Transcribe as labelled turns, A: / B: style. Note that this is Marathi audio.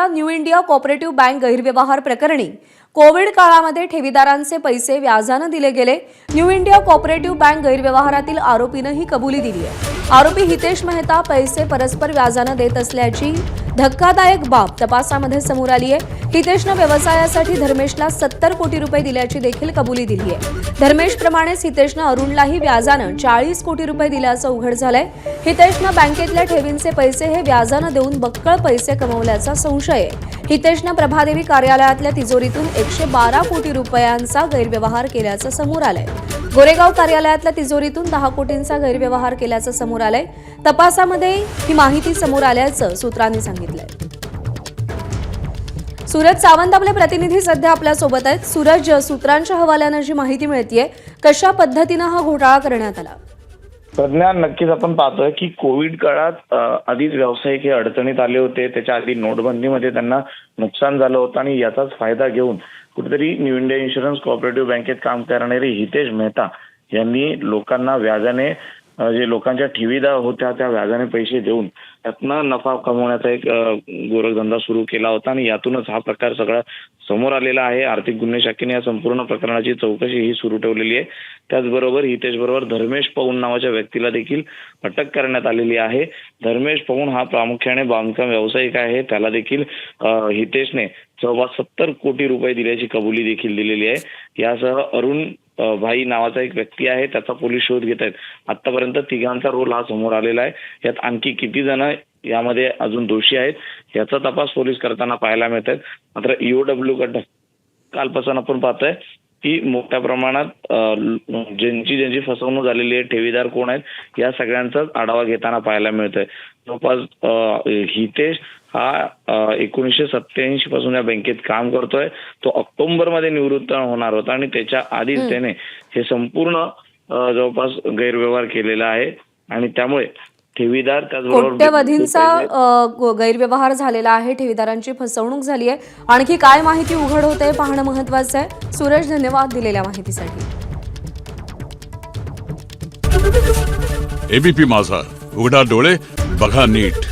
A: पाहूया न्यू इंडिया कोऑपरेटिव्ह बँक गैरव्यवहार प्रकरणी कोविड काळामध्ये ठेवीदारांचे पैसे व्याजाने दिले गेले। न्यू इंडिया कोऑपरेटिव्ह बँक गैरव्यवहारातील आरोपीने ही कबुली दिली आहे। आरोपी हितेश मेहता पैसे परस्पर व्याजाने देत असल्याची धक्कादायक बाब तपासामध्ये समोर आली आहे। हितेशने व्यवसायासाठी धर्मेशला 70 कोटी रुपये दिल्याची देखील कबुली दिली आहे। धर्मेश प्रमाणेच हितेशने अरुणलाही व्याजाने 40 कोटी रुपये दिल्याचं उघड झालंय। हितेशने बँकेतल्या ठेवींचे पैसे हे व्याजाने देऊन बक्कळ पैसे कमवल्याचा संशय आहे। हितेशने प्रभादेवी कार्यालयातल्या तिजोरीतून 112 कोटी रुपयांचा गैरव्यवहार केल्याचं समोर आलंय। गोरेगाव कार्यालयातल्या तिजोरीतून 10 कोटींचा गैरव्यवहार केल्याचं समोर आलंय। तपासामध्ये ही माहिती समोर आल्याचं सूत्रांनी सांगितलंय। सूरज सावंत आपले प्रतिनिधी सध्या आपल्या सोबत आहेत। सूरज, सूत्रांच्या हवाल्याने जी माहिती मिळतेय, कशा पद्धतीने हा घोटाळा करण्यात आला?
B: प्रज्ञा, नक्कीच आपण पाहतोय की कोविड काळात आधीच व्यावसायिक हे अडचणीत आले होते। त्याच्या आधी नोटबंदीमध्ये त्यांना नुकसान झालं होतं आणि याचाच फायदा घेऊन कुठेतरी न्यू इंडिया इन्शुरन्स कोऑपरेटिव्ह बँकेत काम करणारे हितेश मेहता यांनी लोकांना व्याजाने जे लोकांच्या ठेवीदार होत्या त्या व्याजाने पैसे देऊन त्यातनं नफा कमवण्याचा एक गोरखधंदा सुरू केला होता आणि यातूनच हा प्रकार सगळा समोर आलेला आहे। आर्थिक गुन्हे शाखेने या संपूर्ण प्रकरणाची चौकशी ही सुरू ठेवलेली आहे। त्याचबरोबर हितेश बरोबर धर्मेश पौन नावाच्या व्यक्तीला देखील अटक करण्यात आलेली आहे। धर्मेश पौन हा प्रामुख्याने बांधकाम व्यावसायिक आहे। त्याला देखील हितेशने जवळपास 70 कोटी रुपये दिल्याची कबुली देखील दिलेली आहे। यासह अरुण भाई नावाचा एक व्यक्ती आहे, त्याचा पोलीस शोध घेत आहेत। आतापर्यंत तिघांचा रोल हा समोर आलेला आहे। यात आणखी किती जण यामध्ये अजून दोषी आहेत याचा तपास पोलीस करताना पाहायला मिळत आहेत। मात्र ईओडब्ल्यू कडे कालपासून आपण पाहतोय की मोठ्या प्रमाणात ज्यांची फसवणूक झालेली आहे, ठेवीदार कोण आहेत या सगळ्यांचाच आढावा घेताना पाहायला मिळतोय। जवळपास हितेश हा 1987 पासून या बँकेत काम करतोय। तो ऑक्टोबर मध्ये निवृत्त होणार होता आणि त्याच्या आधीच त्याने हे संपूर्ण जवळपास गैरव्यवहार केलेला आहे आणि त्यामुळे ठेवीदार त्याचबरोबर
A: कोट्यवधींचा गैरव्यवहार झालेला आहे, ठेवीदारांची फसवणूक झाली आहे। आणखी काय माहिती उघड होते पाहणं महत्त्वाचं आहे। सूरज, धन्यवाद दिलेल्या माहितीसाठी।
C: एबीपी माझा, उघडा डोळे बघा नीट।